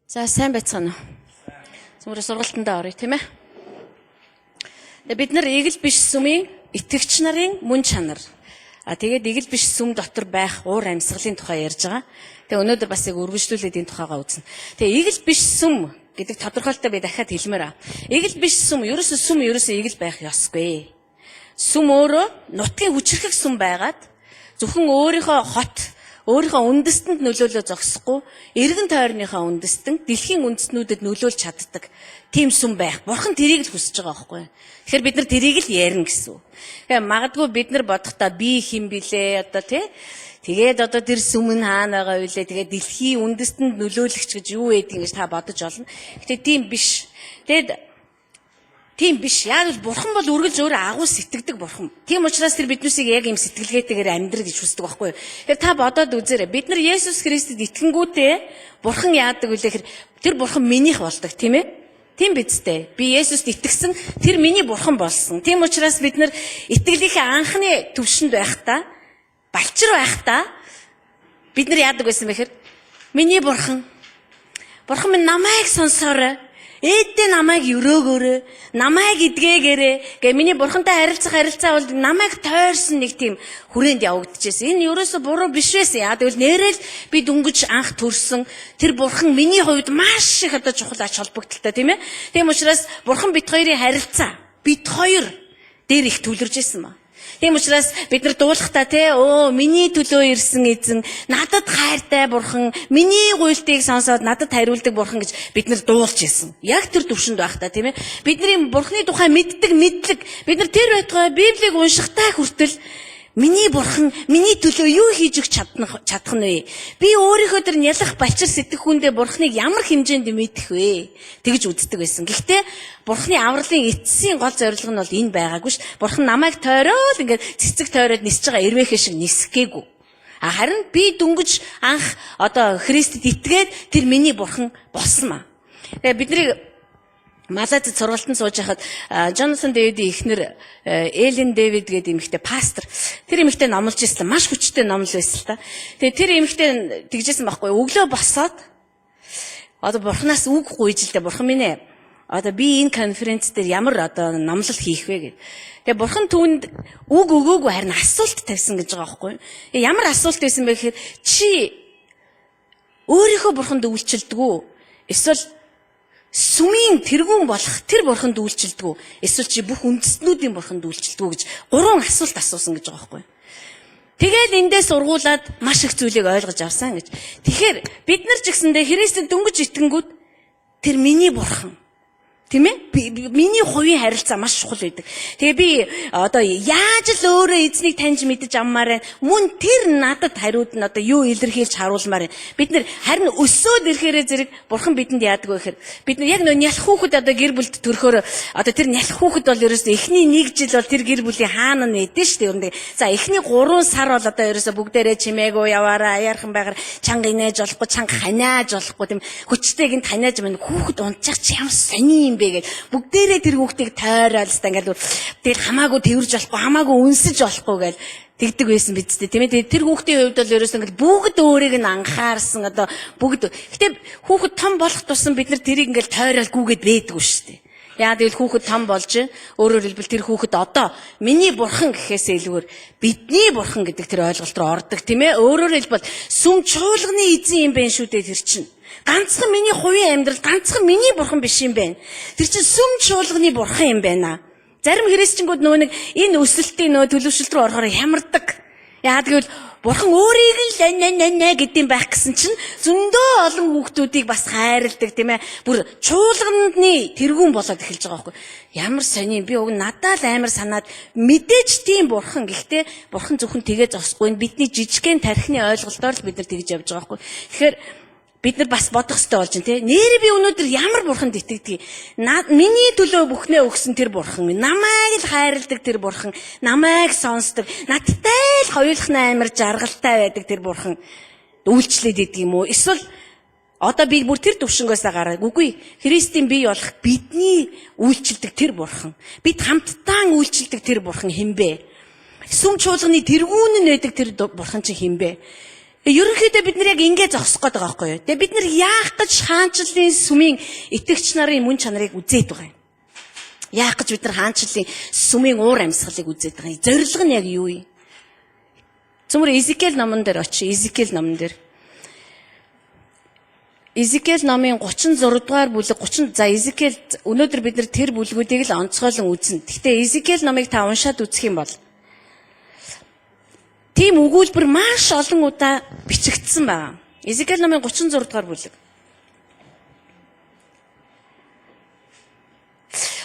За сайн байцгаана уу. Зүгээр сургалтандаа оръё тийм ээ. Бид нар игэл биш сүмийн итгэгч нарын мөн чанар. Тэгээд игэл биш сүм дотор байх уур амьсгалын тухай ярьж байгаа. Тэгээ өнөөдөр бас яг үргэлжлүүлээд энэ тухайгаа үзнэ. Тэгээ игэл биш сүм гэдэг тодорхойлолтоо би дахиад хэлмээр аа. Игэл биш сүм ерөөсөө игэл байх ёсгүй. Сүм өөрөө нутгийн хүчрхэг сүм байгаад зөвхөн өөрийнхөө хот өөрийнхөө үндэстэнд нөлөөлөө зогсохгүй, эргэн тойрныхаа үндэстэн, дэлхийн үндэстнүүдэд нөлөөлж чаддаг тийм сүм байх. Бурхан тэрийг л хүсэж байгаа байхгүй. Тэгэхээр бид нар тэрийг л ярина гэсэн үг. Тэгээ магадгүй бид нар бодохдоо би хэн блэ одоо тэгээд одоо тэр сүм нь хаана байгаа вэ? Тэгээд дэлхийн үндэстэнд нөлөөлөгч гэж юу гэдэг ингэж та бодож олно. Гэтэ тийм биш. Тийм биш. Яг л бурхан бол үргэлж өөрөө агуу сэтгэдэг бурхан. Тийм учраас тэр биднүүсийг яг юм сэтгэлгээтэйгээр амьдрах гэж хүсдэг байхгүй юу? Тэгэхээр та бодоод үзээрэй. Бид нар Есүс Христэд итгэнгүүтээ бурхан яадаг вэ гэхээр тэр бурхан минийх болдог, тийм ээ? Тийм биз дээ. Би Есүст итгэсэн, тэр миний бурхан болсон. Тийм учраас бид нар итгэлийнхээ анхны төвшөнд байхдаа, балчир байхдаа бид нар яадаг байсан бэ гэхээр миний бурхан минь намайг сонсоорой. Ээдээ намайг өрөөгөөрэй, намайг эдгээгээрэй. Гэ миний бурхантай харилцаа бол намайг тойрсон нэг тийм хүрээнд явагдчихсэн. Энэ ерөөсө буруу биш байсан. Яа тэгвэл нэрэл би дүнгэж анх төрсөн тэр бурхан миний хувьд маш их одоо чухал ач холбогдолтой тийм ээ. Тийм учраас бурхан бит хоёрын харилцаа бит хоёр дээр их төвлөрж исэн ба. Тийм учраас бид нар дуулахдаа миний төлөө ирсэн эзэн, надад хайртай бурхан, миний гуйлтыг сонсоод надад хариулдаг бурхан гэж бид нар дуулж ирсэн. Яг тэр төвшөнд байхдаа тийм ээ. Бидний бурханы тухай мэддэг мэдлэг, бид нар тэр байтугай Библийг уншихтай хүртэл миний бурхан миний төлөө юу хийж өгч чадах нь вэ? Би өөрийнхөө тэр нялх балчир сэтгэх хүндээ бурханыг ямар хэмжээнд мэдэх вэ? Тэгж үздэг байсан. Гэхдээ бурханы авралын эцсийн гол зорилго нь бол энэ байгаагүй ш. Бурхан намайг тойроод ингээд цэцэг тойроод нисэж байгаа эрвэхэ шиг нисгээгүү. Харин би дүнгэж анх одоо Христэд итгээд тэр миний бурхан болсон маа. Тэгээ бидний Малайзад сургалтанд сууж хахад Джонатан Дэвидийн эхнэр Эллен Дэвид гэдэг эмэгтэй пастор тэр эмэгтэй номлож ирсэн маш хүчтэй номлол байсан л та. Тэгээ тэр эмэгтэй тэгжсэн байхгүй өглөө босоод одоо бурхнаас үг гуйж л дээ бурхан минь ээ одоо би энэ конференц дээр ямар одоо номлол хийх вэ гэв. Тэгээ бурхан түүнд үг өгөөгүй харин асуулт тавьсан гэж байгаа байхгүй. Ямар асуулт байсан бэ гэхээр чи өөрийнхөө бурханд үйлчилдэг үү? Эсвэл сүмийн тэргүүн болох тэр бурханд үйлчилдэг үү? Эсвэл чи бүх үндэстнүүдийн бурханд үйлчилдэг үү гэж гурван асуулт асуусан гэж байгаа байхгүй. Тэгээд эндээс сургуулаад маш их зүйлийг ойлгож авсан гэж. Тэгэхээр бид нар ч гэсэндээ Христэд дөнгөж итгэнгүүт тэр миний бурхан тийм ээ? Миний хувийн харилцаа маш чухал байдаг. Тэгээ би одоо яаж л өөрөө эзнийг таньж мэдэж аммаар мөн тэр надад хариуд нь одоо юу илэрхийлж харуулмаар. Бид нар харин өсөөд ирэхээрээ зэрэг бурхан бидэнд яадаг вэ гэхээр бид нар яг нялх хүүхэд одоо гэр бүлд төрөхөөр одоо тэр нялх хүүхэд бол ерөөсөө эхний 1 жил бол тэр гэр бүлийн хаана нь эдэн шүү дээ. За эхний 3 сар бол одоо ерөөсөө бүгдээрээ чимээгөө яваараа аяархан байгаар чанга инээж болохгүй чанга ханиаж болохгүй тийм хүчтэйг нь ханиаж мань хүүхэд унтчих чи ямар сони гээд бүгдээрээ тэр хүүхдийг тойроод л ингээл тэгэл хамаагүй тэрж болохгүй хамаагүй үнсэж болохгүй гэж тэгдэг байсан биз дээ тийм ээ. Тэр хүүхдийн хувьд бол ерөөс ингээл бүгд өөрийг нь анхаарсан одоо бүгд. Гэтэ хүүхэд том болох тусам бид нар тэрийг ингээл тойроод гүгээд байдгүй шүү дээ. Яа тэгвэл хүүхэд том болж өөрөөр хэлбэл тэр хүүхэд одоо миний бурхан гэхээсээ илүүгээр бидний бурхан гэдэг тэр ойлголт руу ордог тийм ээ. Өөрөөр хэлбэл сүм чуулганы эзэн юм байна шүү дээ тэр чинь. Ганцхан миний хувийн амьдрал, ганцхан миний бурхан биш юм байна. Тэр чинь сүм чуулганы бурхан юм байна. Зарим христчингүүд нэг энэ өсөлтийн төлөвшөлт рүү орохоор хямардаг. Яа тэгвэл бурхан өөрийг л гэдэм байх гэсэн чинь зөндөө олон хүүхдүүдийг бас хайрладаг тийм ээ. Бүр чуулганы тэргүүн болоод эхэлж байгаа байхгүй. Ямар сони би уг надад л амар санаад мэдээж тийм бурхан гэхдээ бурхан зөвхөн тэгээ зогсохгүй бидний жижигхэн тархины ойлголтоор л бид нар тэгж явж байгаа байхгүй. Тэгэхээр бид нар бас бодох хэрэгтэй болж байна тийм. Нэр би өнөөдөр ямар бурханд итгэдэг. Миний төлөө бүхнээ өгсөн тэр бурхан минь. Намайг л хайрладаг тэр бурхан. Намайг сонсдог. Надтай л хоёулахны амар жаргалтай байдаг тэр бурхан. Үйлчлээд идэг юм уу? Эсвэл одоо би бүр тэр төвшнгөөсөө гараад үгүй. Христийн бие болох бидний үйлчлдэг тэр бурхан. Бид хамтдаа үйлчлдэг тэр бурхан хэн бэ? Сүм чуулганы тэргүүн нь байдаг тэр бурхан чинь хэн бэ? Ерөнхийдөө бид нар яг ингэ зогсох гээд байгаа байхгүй юу? Тэгээ бид нар яах гэж хаанчлалын сүмийн итгэгч нарын мөн чанарыг үзээд байгаа юм? Яах гэж бид нар хаанчлалын сүмийн уур амьсгалыг үзээд байгаа юм? Зорилго нь яг юу юм? Цөмөр Изекиэл номон дээр очие. Изекиэл номон дээр. Изекиэл номын 36 дугаар бүлэг 30 за Изекиэл өнөөдөр бид нар тэр бүлгүүдийг л онцгойлон үзнэ. Гэхдээ Изекиэл номыг та уншаад үзэх юм бол тийм өгүүлбэр маш олон удаа бичигдсэн байна. Изекиэл номын 36 дугаар бүлэг.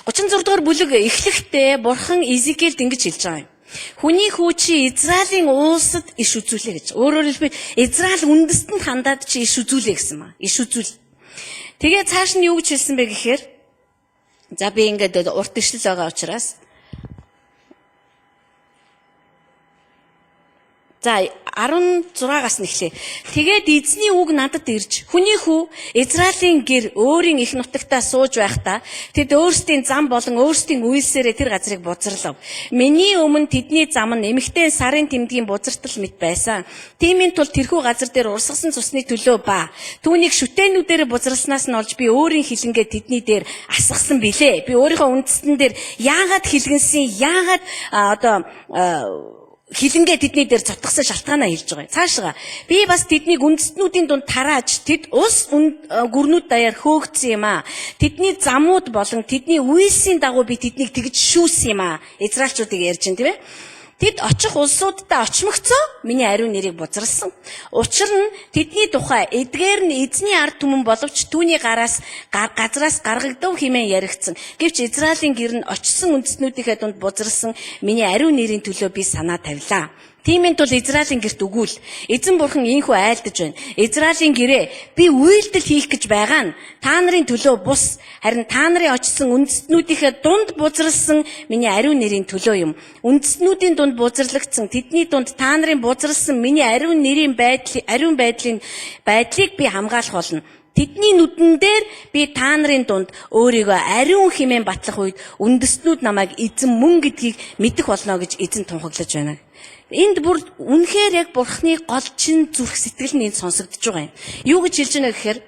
36 дугаар бүлэг эхлэхдээ Бурхан Изекиэлд ингэж хэлж байгаа юм. Хүний хүү чи Израилийн улсад иш үзүүлээ гэж. Өөрөөр хэлбэл Израиль үндэстэнд хандаад чи иш үзүүлээ гэсэн маа. Иш үзүүл. Тэгээ цааш нь юу гэж хэлсэн бэ гэхээр за би ингээд урт ишлэл байгаа учраас за 16-аас нь эхлэе. Тэгээд эзний үг надад ирж хүний хүү Израилийн гэр өөрийн их нутагтаа сууж байхдаа тэд өөрсдийн зам болон өөрсдийн үйлсээрээ тэр газрыг бузарлав. Миний өмнө тэдний зам нь эмэгтэй сарын тэмдгийн бузартал мэт байсан. Тиймийн тул тэрхүү газар дээр урсгасан цусны төлөө ба түүнийг шүтээнүүдээр бузралснаас нь олж би өөрийн хилэнгээ тэдний дээр асгасан билээ. Би өөрийнхөө үндэстэн дээр яагаад хилгэнсэн, яагаад хилэнгээ тэдний дээр цотгосон шалтгаанаа хэлж байгаа. Цаашгаа би бас тэднийг үндэстнүүдийн дунд тарааж тэд ус гүрнүүд даяар хөөгдсөн юм аа. Тэдний замууд болон тэдний үйлсийн дагуу би тэднийг тэгж шүүсэн юм аа. Израильчуудыг ярьж байна тийм ээ. Тэд очих улсуудтай очмогцоо миний ариун нэрийг бузралсан. Учир нь тэдний тухай эдгээр нь эзний ард түмэн боловч түүний газраас гаргагдав хэмээн яригдсан. Гэвч Израилийн гэр нь очсон үндэстнүүдийнхээ дунд бузралсан миний ариун нэрийн төлөө би санаа тавилаа. Тиймийн тул Израилийн гэрт өгүүл. Эзэн бурхан ийхүү айлдаж байна. Израилийн гэрээ би үйлдэл хийх гэж байгаа нь та нарын төлөө бус. Харин та нарын очсон үндэстнүүдийнхээ дунд бузралсан миний ариун нэрийн төлөө юм. Үндэстнүүдийн дунд бузралгдсан тэдний дунд та нарын бузралсан миний ариун нэрийн байдлыг би хамгаалах болно. Тэдний нүдэн дээр би та нарын дунд өөрийгөө ариун хэмээн батлах үед үндэстнүүд намайг эзэн мөн гэдгийг мэдэх болно гэж эзэн тунхаглаж байна. Энд бүр үнэхээр яг Бурхны голчин зүрх сэтгэл нь энд сонсогдож байгаа юм. Юу гэж хэлж байна гэхээр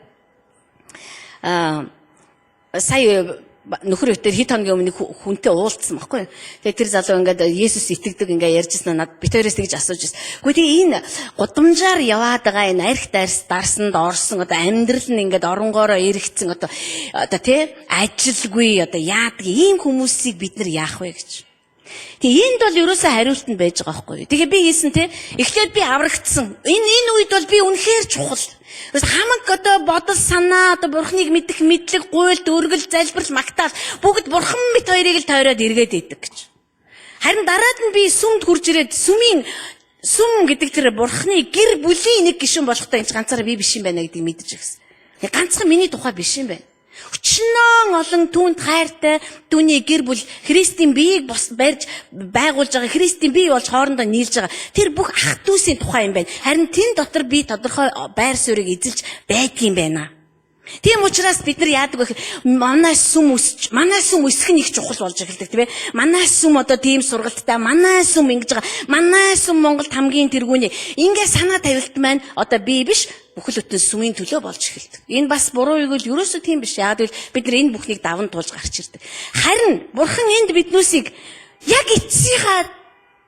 сая нөхөр өтер хэд хоногийн өмнө хүнтэй уулзсан байхгүй. Тэгээ тэр залуу ингээд Есүс итгэдэг ингээд ярьжсэн надад бит хоёроос тэгж асууж байсан. Гэхдээ энэ гудамжаар яваад байгаа энэ арх дарсанд орсон одоо амьдрал нь ингээд оронгоороо эргэцсэн одоо тий ажилгүй одоо яадаг ийм хүмүүсийг бид нар яах вэ гэж. Тэгээ энд бол ерөөсөө хариулт нь байж байгаа байхгүй. Тэгээ би хэлсэн те эхлээд би аврагдсан. Энэ үед бол би үнэхээр чухал. Хамаг одоо бодол санаа одоо бурхныг мэдэх мэдлэг, гуйлд, өргөл, залбирал, магтаал бүгд бурхан бит хоёрыг л тойроод эргээд идэг гэж. Харин дараад нь би сүмд хурж ирээд сүм гэдэг тэр бурхны гэр бүлийн нэг гишүүн болохтой энэ ганцаараа би биш юм байна гэдгийг мэдэж ирсэн. Тэгээ ганцхан миний тухай биш юм байна. Өчнөн олон түүнд хайртай түүний гэр бүл Христийн биеийг барьж байгуулж байгаа Христийн бие болж хоорондоо нийлж байгаа тэр бүх ах дүүсийн тухай юм байна. Харин тэн дотор би тодорхой байр суурийг эзэлж байдгийм байна. Тийм учраас бид нар яадаг вэ? Манай сүм өсөх нь их чухал болж эхэлдэг тийм ээ. Манай сүм одоо тийм сургалттай, манай сүм ингэж байгаа. Манай сүм Монголд хамгийн тэргүүний. Ингээ санаа тавилт маань одоо би биш бүхэл бүтэн сүмийн төлөө болж эхэлдэг. Энэ бас буруу юу гэвэл ерөөсөө тийм биш. Яг л бид нар энэ бүхнийг даван туулж гарч ирдэг. Харин бурхан энд биднүүсийг яг эцсийнхаа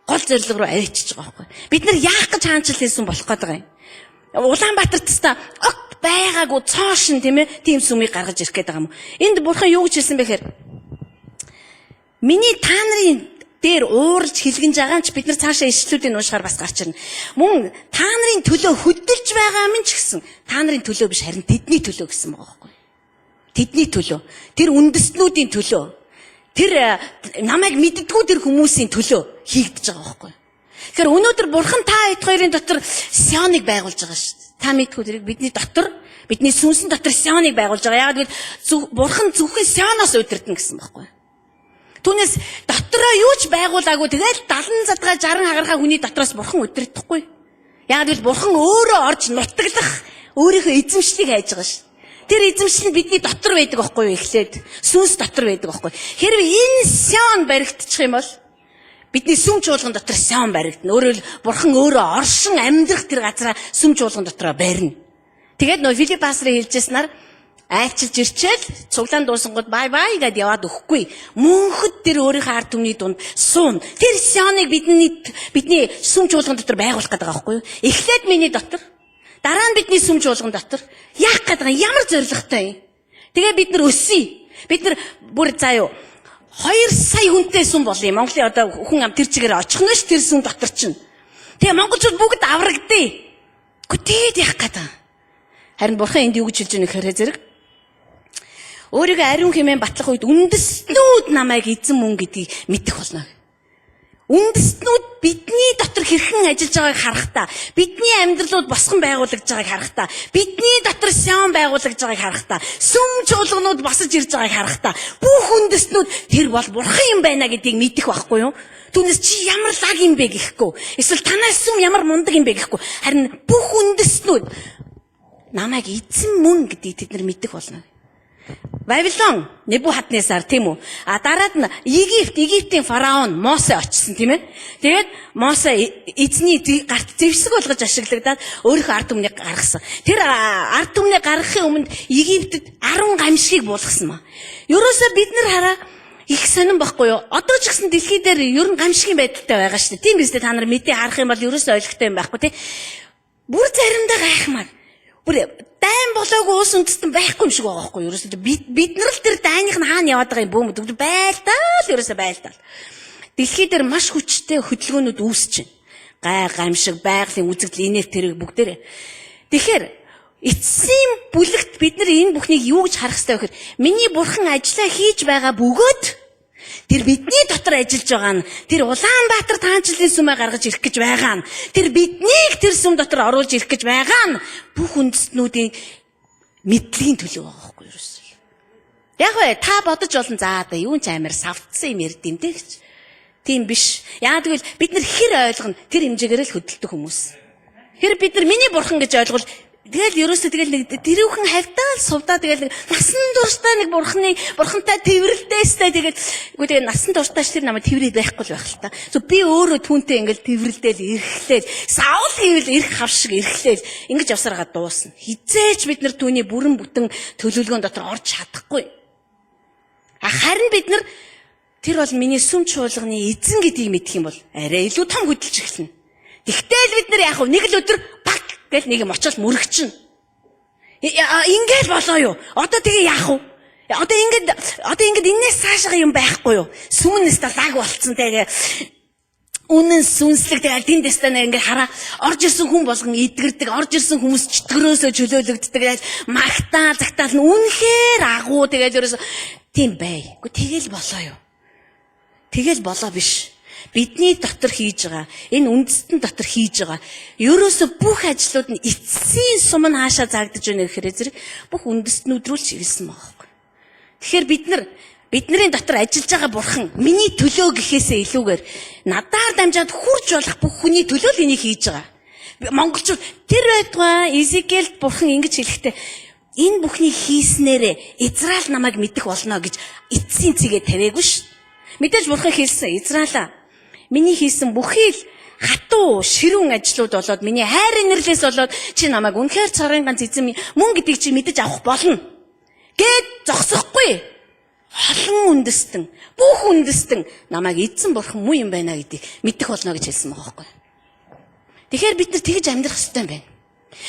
гол зорилго руу авчиж байгаа байхгүй. Бид нар яах гэж хаанчлал хэлсэн болох гэдэг юм. Улаанбаатар тастаа байгаагүй цоошин тийм ээ тийм сүмийг гаргаж ирэх гээд байгаа юм. Энд бурхан юу гэж хэлсэн бэ гэхээр миний та нарын дээр уурж хилгэнж байгаа ч бид нар цаашаа ишлүүдийг уушгаар бас гарч ирнэ. Мөн та нарын төлөө хөдөлж байгаа юм ч гэсэн та нарын төлөө биш харин тэдний төлөө гэсэн байгаа байхгүй. Тэдний төлөө. Тэр үндэстнүүдийн төлөө. Тэр намайг мэддэггүй тэр хүмүүсийн төлөө хийгдэж байгаа байхгүй. Тэгэхээр өнөөдөр бурхан та хэд хоёрын дотор Сионыг байгуулж байгаа шүү дээ. Та мэдгүй тэрийг бидний дотор бидний сүнсэн дотор Сионыг байгуулж байгаа. Яг гэвэл бурхан зөвхөн Сионоос удирдна гэсэн байхгүй. Түүнээс дотроо юу ч байгуулаагүй тэгэл 70 задгаа 60 хагархаа хүний дотроос бурхан удирдахгүй. Яг гэвэл бурхан өөрөө орж нутаглах өөрийнхөө эзэмшлийг хайж байгаа шүү. Тэр эзэмшил нь бидний дотор байдаг байхгүй юу эхлээд сүнс дотор байдаг байхгүй. Хэрвээ энэ Сион баригдчих юм бол бидний сүм чуулган дотор sion баригдана. Өөрөөр бурхан өөрөө оршин амьдрах тэр газараа сүм чуулган дотроо барина. Тэгээд нөө Филипп пасторын хэлжсэнаар айлчилж ирчээл цуглаан дуусангууд бай бай гэд яваад өгөхгүй. Мөнхөд тэр өөрийнхөө ард түмний дунд суун. Тэр sionыг бидний сүм чуулган дотор байгуулах гэдэг байгаа байхгүй юу? Эхлээд миний дотор, дараа нь бидний сүм чуулган дотор яах гэдэг нь ямар зоригтой юм. Тэгээ бид нар өсөе. Бид нар бүр заа юу 2 сая хүнтэй сүм болъё. Монголын одоо хүн ам тэр чигээр очих нь ш тэр сүм дотор чинь. Тэгээ монголчууд бүгд аврагдъя. Гэхдээ тэгээд яах гэдэг. Харин бурхан энд юу гэж хэлж байгаа нөхөр зэрэг. Өөрийгөө ариун хэмээн батлах үед үндэстнүүд намайг эзэн мөн гэдгийг мэдэх болно. Үндэстнүүд бидний дотор хэрхэн ажиллаж байгааг харахтаа, бидний амьдралууд босгон байгуулагдж байгааг харахтаа, бидний дотор sion байгуулагдж байгааг харахтаа, сүм чуулганууд босож ирж байгааг харахтаа, бүх үндэстнүүд тэр бол бурхан юм байна гэдгийг мэдэх байхгүй юу? Түүнээс чи ямар лаг юм бэ гэхгүй. Эсвэл танаас сүм ямар мундаг юм бэ гэхгүй. Харин бүх үндэстнүүд намайг эзэн мөн гэдгийг тэд нар мэдэх болно. Вавилон Небухаднесар тийм үү. Дараад нь Египтийн фараон Мосе очсон тийм ээ. Тэгээд Мосе эзний гарт зэвсэг болгож ашиглагдаад өөрийнхөө ард түмнийг гаргасан. Тэр ард түмнийг гаргахын өмнө Египтэд 10 гамшигыг буулгасан маа. Ерөөсөө бид нар хараа их сонирн байхгүй юу? Одоо ч гэсэн дэлхий дээр ер нь гамшигын байдалтай байгаа шүү дээ. Тийм биз дээ та нар мэдээ харах юм бол ерөөсөө ойлгохтой юм байхгүй тий. Бүр заримдаа гайхмаар. Бүр дайн болоогүй уус үндэстэн байхгүй юм шиг байгаа байхгүй юу? Ерөөсөө бид нар л тэр дайных нь хаана яваад байгаа юм бөөмөд байлтаал ерөөсөө байлтаал. Дэлхий дээр маш хүчтэй хөдөлгөөнүүд үүсэж байна. Гамшиг, байгалийн үзэгдэл, инерт тэрэг бүгдээрээ. Тэгэхээр эцсийн бүлэгт бид нар энэ бүхнийг юу гэж харах хэрэгтэй вэ гэхээр миний бурхан ажиллаа хийж байгаа бөгөөд тэр бидний дотор ажиллаж байгаа нь тэр Улаанбаатар таанчлалын сүмээ гаргаж ирэх гэж байгаа нь тэр биднийг тэр сүм дотор оруулж ирэх гэж байгаа нь бүх үндэстнүүдийн мэдлийн төлөө байгаа байхгүй юу ерөөсөө. Яг бай та бодож олон заа да юун ч амар савтсан юм ярьд юм дээ гэж. Тийм биш. Яа тэгвэл бид нар хэр ойлгоно тэр хэмжээгээр л хөдөлдөг хүмүүс. Тэр бид нар миний бурхан гэж ойлгол тэгэл ерөөсөө тэгэл нэг тэрүүхэн хавтаал сувдаа тэгэл насан туршдаа нэг бурхантай тэрвэрлдээстэй тэгэл үгүй тэгээ насан туршдаач тэр намайг тэрвэрлээд байхгүй л байх л та. Би өөрөө түүнтэй ингээл тэрвэрлдээл эрхлээл Саул хийвэл эрх хав шиг эрхлээл ингэж явсараа дуусна. Хизээч бид нар түүний бүрэн бүтэн төлөвлөгөөнд дотор орж чадахгүй. Харин бид нар тэр бол миний сүм чуулганы эзэн гэдгийг мэдэх юм бол арай илүү том хөдөлж эхэлнэ. Тэгтэл бид нар яг нэг л өдөр баг гэл нэг юм очоод мөрөгчин. Ингээл болоо юу? Одоо тэгээ яах вэ? Одоо ингээд энэс цаашаа юм байхгүй юу? Сүмнээс лаг болцсон тэгээ. Үнэн сүнслэг тэгээ тэнд дэстэнэ ингээд хараа орж ирсэн хүн болгон идгэрдэг, орж ирсэн хүмүүс чөтгөрөөсөө чөлөөлөгддөг. Магтаал загтаал нь үнэхээр агуу тэгээд ерөөсө тийм бай. Гэхдээ тэгэл болоо юу? Тэгэл болоо биш. Бидний дотор хийж байгаа энэ үндэстэн дотор хийж байгаа ерөөсө бүх ажлууд нь эцсийн сум нь хаашаа заагдаж байна гэхээр зэрэг бүх үндэстнүүд рүү л чиглэсэн байгаа байхгүй. Тэгэхээр бидний дотор ажиллаж байгаа бурхан миний төлөө гэхээсээ илүүгээр надаар дамжаад хурж болох бүх хүний төлөө л энийг хийж байгаа. Монголчууд тэр байтугай Изекиэлд бурхан ингэж хэлэхдээ энэ бүхнийг хийснээрээ Израиль намайг мэдэх болно гэж эцсийн цэгээ тавиагүй ш. Мэдээж бурхан хэлсэн Израиль миний хийсэн бүхий л хатуу ширүүн ажлууд болоод миний хайр инэрлээс болоод чи намайг үнэхээр царайн ганц эзэн мөн гэдгийг чи мэдэж авах болно гэд зогсохгүй. Олон үндэстэн бүх үндэстэн намайг эзэн бурхан муу юм байна гэдгийг мэдэх болно гэж хэлсэн байгаа байхгүй. Тэгэхээр бид нар тэгж амьдрах хэрэгтэй юм байна.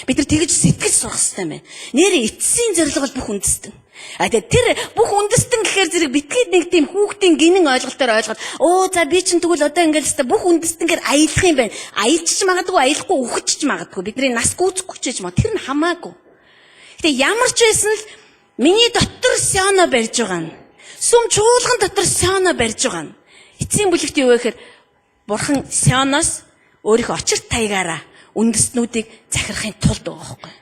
Бид нар тэгж сэтгэж сурах хэрэгтэй юм байна. Нэрээ эцсийн зорилго бол бүх үндэстэн. Тэр бүх үндэстэн гэхээр зэрэг битгэд нэг тийм хүүхдийн гинэн ойлголтоор ойлгоод за би чинь тэгвэл одоо ингээл бүх үндэстэнгээр аялах юм байна. Аялчих магадгүй, аялахгүй үхчих магадгүй. Бидний нас гүйцэхгүй ч гэж маа тэр нь хамаагүй. Гэтэ ямар ч байсан л миний дотор сионо барьж байгаа нь сүм чуулган дотор сионо барьж байгаа нь эцсийн бүлэгт юу вэ гэхээр бурхан сионоос өөрийнхөө очирт таягаараа үндэстнүүдийг захирахын тулд байгаа байхгүй.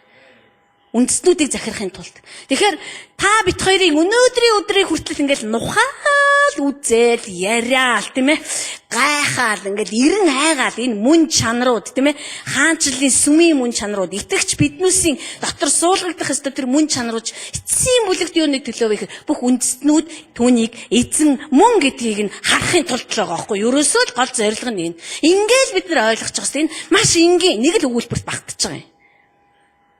Үндэстнүүдийг захирахын тулд. Тэгэхээр та бит хоёрын өнөөдрийн өдрийг хүртэл ингээл нухаал үзэл, яриал, тийм ээ, гайхаал, ингээд эрен хайгаал энэ мөн чанарууд, тийм ээ, хаанчлалын сүмийн мөн чанарууд, итгэгч биднүүсийн дотор суулгагдах ёстой тэр мөн чанарууд эцсийн бүлэгт юуны төлөө вэ? Бүх үндэстнүүд түүнийг эзэн мөн гэдгийг нь харахын тулд л байгаа байхгүй юу? Ерөөсөө л гол зорилго нь энэ. Ингээл бид нар ойлгож байгаа юм. Энэ маш энгийн нэг л өгүүлбэрт багтаж байгаа юм.